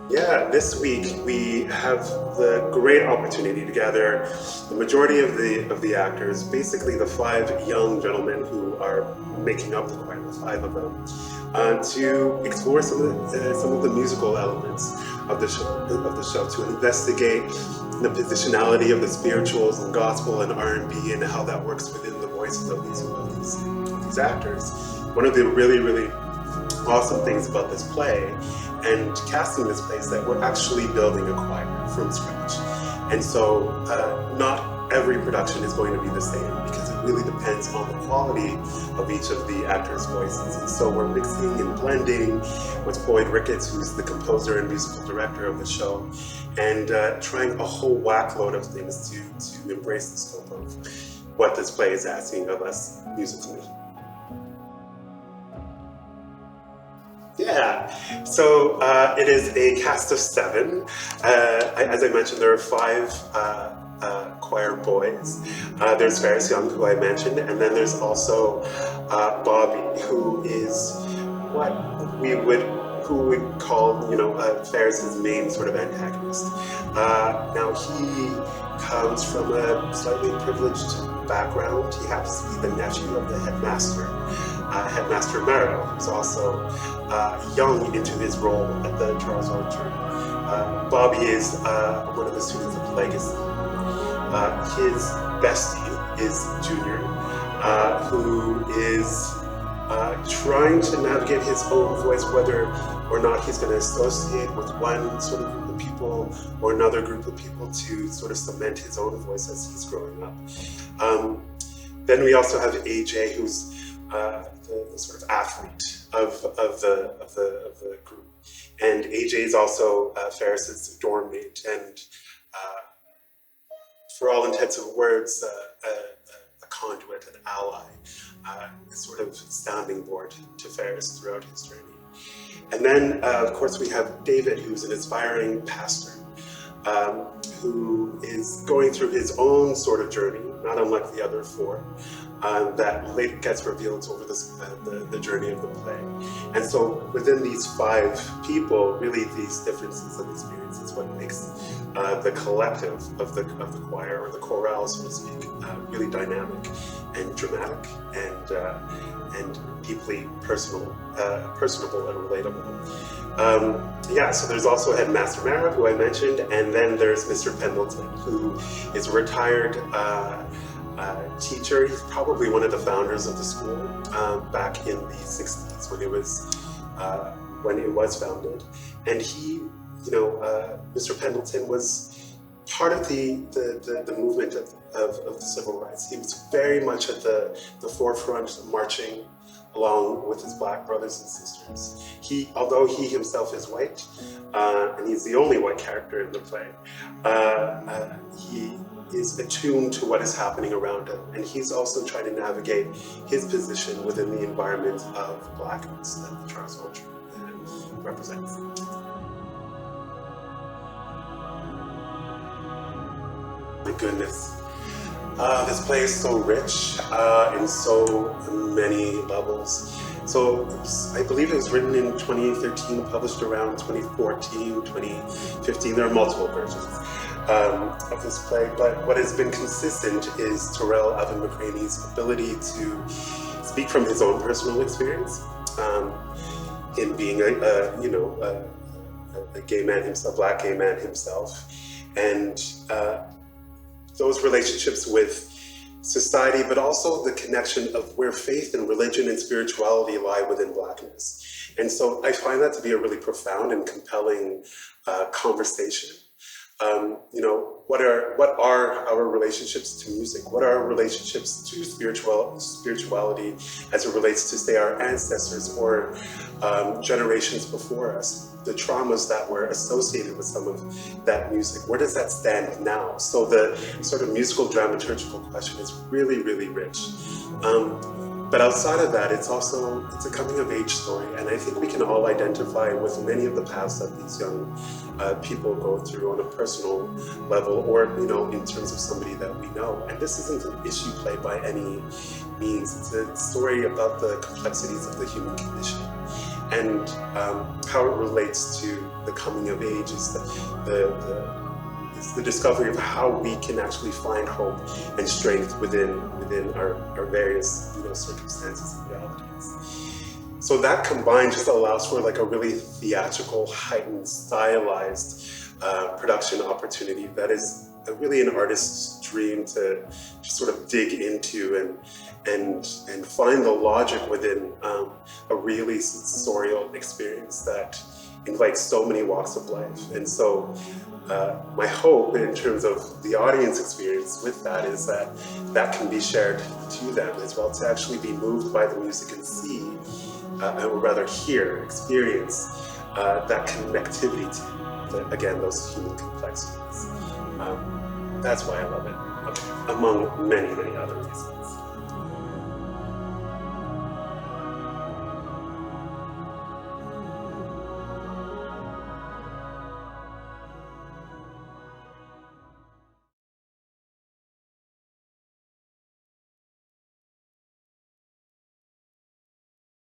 Yeah, this week we have the great opportunity to gather the majority of the actors, basically the five young gentlemen who are making up the choir, the five of them, to explore some of the musical elements of the show, to investigate the positionality of the spirituals and gospel and R&B and how that works within the voices of these actors. One of the really awesome things about this play and casting this play is that we're actually building a choir from scratch. And so not every production is going to be the same because it really depends on the quality of each of the actors' voices. And so we're mixing and blending with Boyd Ricketts, who's the composer and musical director of the show, and trying a whole whackload of things to embrace the scope of what this play is asking of us musically. Yeah, so it is a cast of seven. As I mentioned, there are five choir boys. There's Pharus Young, who I mentioned, and then there's also Bobby, who is who we would call, Pharus's main sort of antagonist. Now he comes from a slightly privileged background. He happens to be the nephew of the headmaster. Headmaster Marrow, who's also young into his role at the Charles Orchard. Bobby is one of the students of Legacy. His bestie is Junior, who is trying to navigate his own voice, whether or not he's going to associate with one sort of group of people or another group of people to sort of cement his own voice as he's growing up. Then we also have AJ, who's the sort of athlete of the group, and AJ is also Pharus's dorm mate, and for all intents and words, a conduit, an ally, a sort of sounding board to Pharus throughout his journey. And then, of course, we have David, who's an aspiring pastor, who is going through his own sort of journey, not unlike the other four, that later gets revealed over the journey of the play. And so within these five people, really these differences of experiences, what makes the collective of the choir, or the chorale, so to speak, really dynamic and dramatic and deeply personable and relatable. So there's also Headmaster Mara, who I mentioned, and then there's Mr. Pendleton, who is a retired teacher. He's probably one of the founders of the school back in the 60s when it was founded. And he, Mr. Pendleton was part of the movement of civil rights. He was very much at the forefront, marching along with his black brothers and sisters. Although he himself is white, and he's the only white character in the play, he is attuned to what is happening around him, and he's also trying to navigate his position within the environment of blackness that the Charles Orchard represents. My goodness. This play is so rich in so many levels. So I believe it was written in 2013, published around 2014, 2015. There are multiple versions of this play, but what has been consistent is Tarell, Alvin McCraney's ability to speak from his own personal experience, in being a gay man himself, black gay man himself, and those relationships with society, but also the connection of where faith and religion and spirituality lie within blackness. And so I find that to be a really profound and compelling conversation. What are our relationships to music? What are our relationships to spirituality as it relates to, say, our ancestors or generations before us? The traumas that were associated with some of that music, where does that stand now? So the sort of musical dramaturgical question is really, really rich. But outside of that, it's a coming of age story, and I think we can all identify with many of the paths that these young people go through on a personal level, or in terms of somebody that we know. And this isn't an issue play by any means. It's a story about the complexities of the human condition and how it relates to the coming of age is it's the discovery of how we can actually find hope and strength within our various circumstances and realities. So that combined just allows for like a really theatrical, heightened, stylized production opportunity that is really an artist's dream to just sort of dig into and find the logic within a really sensorial experience that invites so many walks of life. And so my hope in terms of the audience experience with that is that that can be shared to them as well, to actually be moved by the music and see, or rather hear, experience that connectivity to, again, those human complexities. That's why I love it, among many, many other reasons.